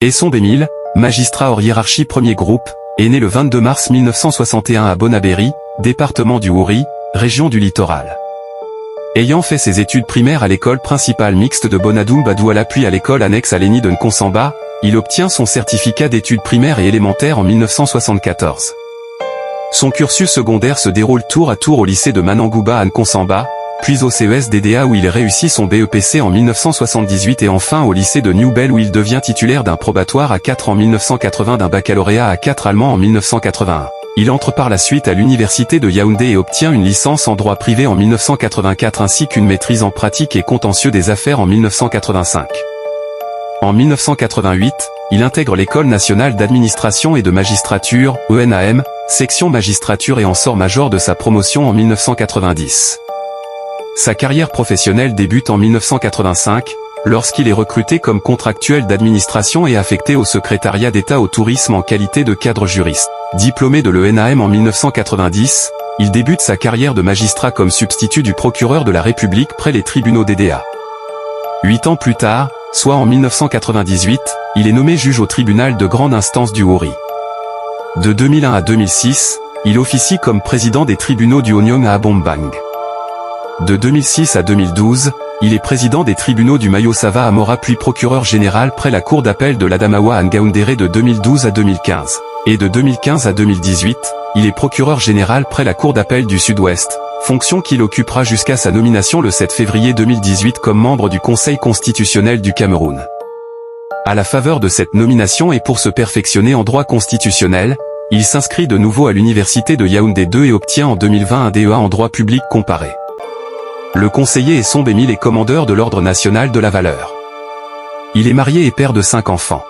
Esson Bémile, magistrat hors hiérarchie premier groupe, est né le 22 mars 1961 à Bonabéry, département du Houri, région du Littoral. Ayant fait ses études primaires à l'école principale mixte de Bonadoum-Badouala puis à l'école annexe à Léni de Nkonsamba, il obtient son certificat d'études primaires et élémentaires en 1974. Son cursus secondaire se déroule tour à tour au lycée de Manangouba à Nkonsamba, puis au CES DDA où il réussit son BEPC en 1978 et enfin au lycée de New Bell où il devient titulaire d'un probatoire à 4 en 1980 d'un baccalauréat à 4 allemand en 1981. Il entre par la suite à l'université de Yaoundé et obtient une licence en droit privé en 1984 ainsi qu'une maîtrise en pratique et contentieux des affaires en 1985. En 1988, il intègre l'École nationale d'administration et de magistrature, ENAM, section magistrature et en sort major de sa promotion en 1990. Sa carrière professionnelle débute en 1985, lorsqu'il est recruté comme contractuel d'administration et affecté au secrétariat d'État au tourisme en qualité de cadre juriste. Diplômé de l'ENAM en 1990, il débute sa carrière de magistrat comme substitut du procureur de la République près les tribunaux DDA. 8 ans plus tard, soit en 1998, il est nommé juge au tribunal de grande instance du Houri. De 2001 à 2006, il officie comme président des tribunaux du Onyong à Abombang. De 2006 à 2012, il est président des tribunaux du Mayo-Sava à Mora puis procureur général près la cour d'appel de l'Adamawa à Ngaoundéré de 2012 à 2015. Et de 2015 à 2018, il est procureur général près la cour d'appel du Sud-Ouest, fonction qu'il occupera jusqu'à sa nomination le 7 février 2018 comme membre du Conseil constitutionnel du Cameroun. À la faveur de cette nomination et pour se perfectionner en droit constitutionnel, il s'inscrit de nouveau à l'université de Yaoundé 2 et obtient en 2020 un DEA en droit public comparé. Le conseiller Esson Bémile est commandeur de l'Ordre national de la valeur. Il est marié et père de 5 enfants.